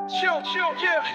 Chill, chill, yeah.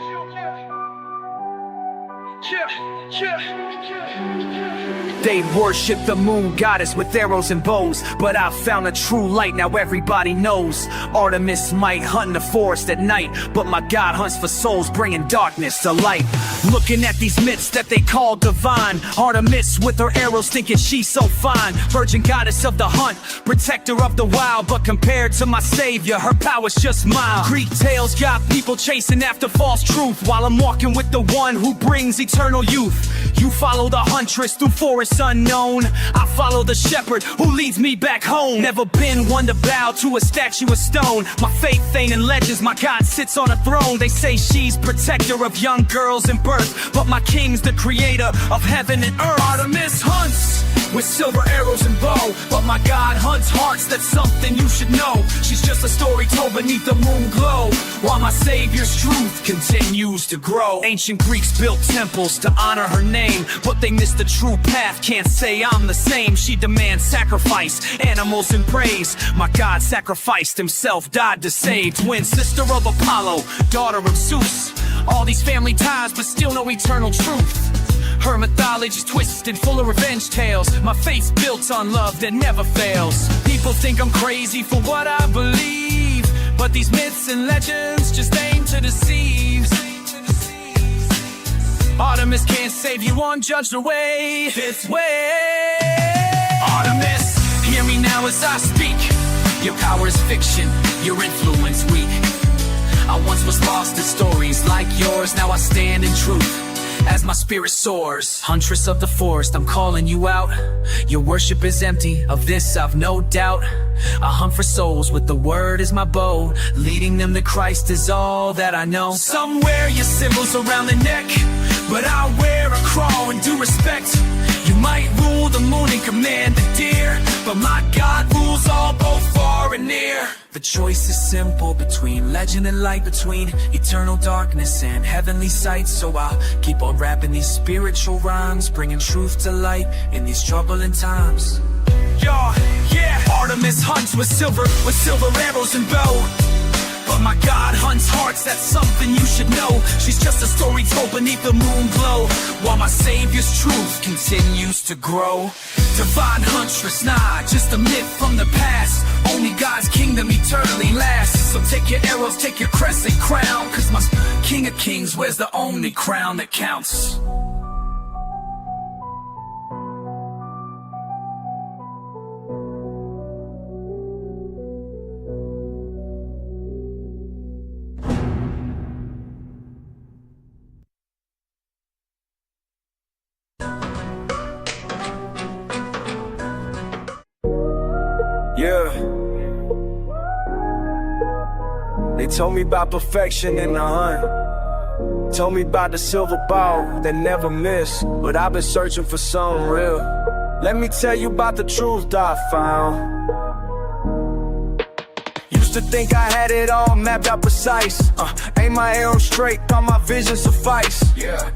They worship the moon goddess with arrows and bows, but I've found a true light, now everybody knows. Artemis might hunt in the forest at night, but my God hunts for souls, bringing darkness to light. Looking at these myths that they call divine, Artemis with her arrows thinking she's so fine. Virgin goddess of the hunt, protector of the wild, but compared to my savior, her power's just mild. Greek tales got people chasing after false truth, while I'm walking with the one who brings eternal youth. You follow the huntress through forests unknown, I follow the shepherd who leads me back home. Never been one to bow to a statue of stone. My faith ain't in legends, my God sits on a throne. They say she's protector of young girls in birth, but my king's the creator of heaven and earth. Artemis hunts with silver arrows and bow, but my God hunts hearts, that's something you should know. She's just a story told beneath the moon glow, while my Savior's truth continues to grow. Ancient Greeks built temples to honor her name, but they missed the true path, can't say I'm the same. She demands sacrifice, animals and praise. My God sacrificed himself, died to save. Twin sister of Apollo, daughter of Zeus. All these family ties, but still no eternal truth. Her mythology's twisted, full of revenge tales. My faith's built on love that never fails. People think I'm crazy for what I believe, but these myths and legends just aim to deceive. Artemis can't save you, unjudged away this way. Artemis, hear me now as I speak. Your power is fiction, your influence weak. I once was lost in stories like yours, now I stand in truth as my spirit soars. Huntress of the forest, I'm calling you out. Your worship is empty, of this I've no doubt. I hunt for souls with the word as my bow, leading them to Christ is all that I know. Some wear your symbols around the neck, but I wear a crown in due respect. You might rule the moon and command the deer, but my God rules all, both far and near. The choice is simple, between legend and light, between eternal darkness and heavenly sight. So I'll keep on rapping these spiritual rhymes, bringing truth to light in these troubling times. Yeah, Artemis hunts with silver arrows and bow, but my God hunts hearts, that's something you should know. She's just a story told beneath the moon glow, while my Savior's truth continues to grow. Divine huntress, nah, just a myth from the past. Only God's kingdom eternally lasts. So take your arrows, take your crescent crown, cause my King of Kings wears the only crown that counts. Yeah. They told me about perfection in the hunt, told me about the silver ball that never miss, but I've been searching for something real. Let me tell you about the truth that I found. Used to think I had it all mapped out precise. Aim my arrow straight, thought my vision suffice.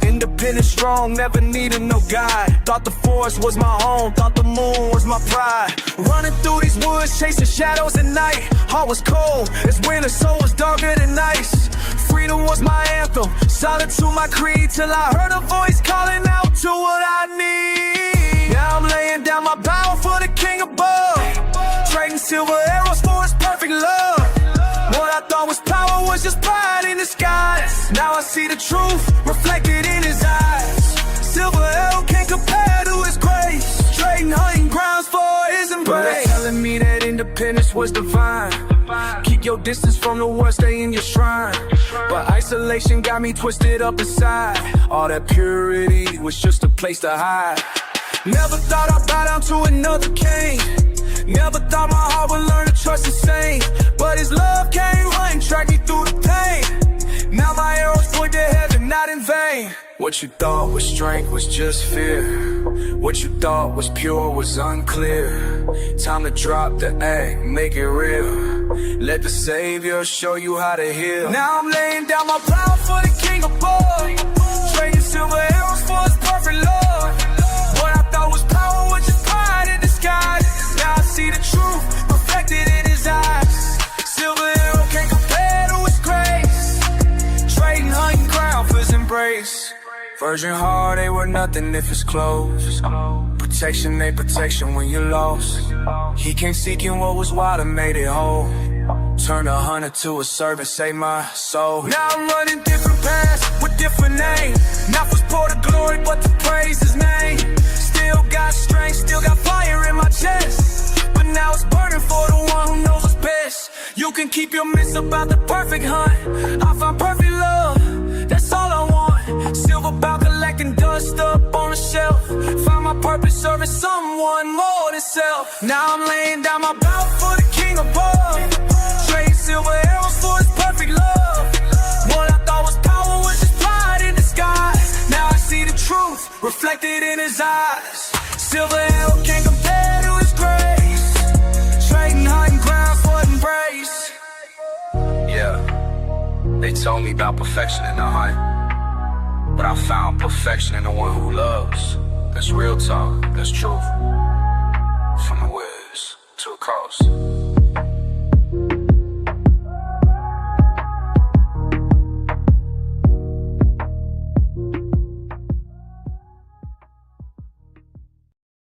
Independent, strong, never needed no guide. Thought the forest was my home, thought the moon was my pride. Running through these woods, chasing shadows at night. Heart was cold, it's winter, soul was darker than ice. Freedom was my anthem, solid to my creed, till I heard a voice calling out to what I need. Now I'm laying down my power for the king above, trading silver arrows for his perfect love. What I thought was power was just pride in disguise. Now I see the truth reflected in his eyes. Silver arrow can't compare to his grace, trading hunting grounds for his embrace. But they're telling me that independence was divine. Keep your distance from the world, stay in your shrine. But isolation got me twisted up inside. All that purity was just a place to hide. Never thought I'd bow down to another king. Never thought my heart would learn to trust the same. But his love came hunting, tracked me through the pain. Now my arrows point to heaven, not in vain. What you thought was strength was just fear. What you thought was pure was unclear. Time to drop the act, make it real. Let the Savior show you how to heal. Now I'm laying down my power for the king above, trading silver arrows for his perfect love. What I thought was power was just pride in disguise. Now I see the truth reflected in his eyes. Silver arrow can't compare to his grace, Virgin heart ain't worth nothing if it's closed. Protection ain't protection when you're lost. He came seeking what was wild and made it whole. Turned a hunter to a servant, saved my soul. Now I'm running different paths with different names. Not for sport or glory, but to praise his name. Still got strength, still got fire in my chest. But now it's burning for the one who knows what's best. You can keep your myths about the perfect hunt. I found perfect love, that's all I want. Silver bout collecting dust up on a shelf. Found my purpose serving someone more than self. Now I'm laying down my bout for the king above. Trade silver arrows for his perfect love. What I thought was power was just pride in disguise. Now I see the truth reflected in his eyes. Silver arrow can't compare to his grace. Trading hunting ground for embrace. Yeah, they told me about perfection in the hunt, but I found perfection in the one who loves. That's real talk, that's truth. From the woods to the coast.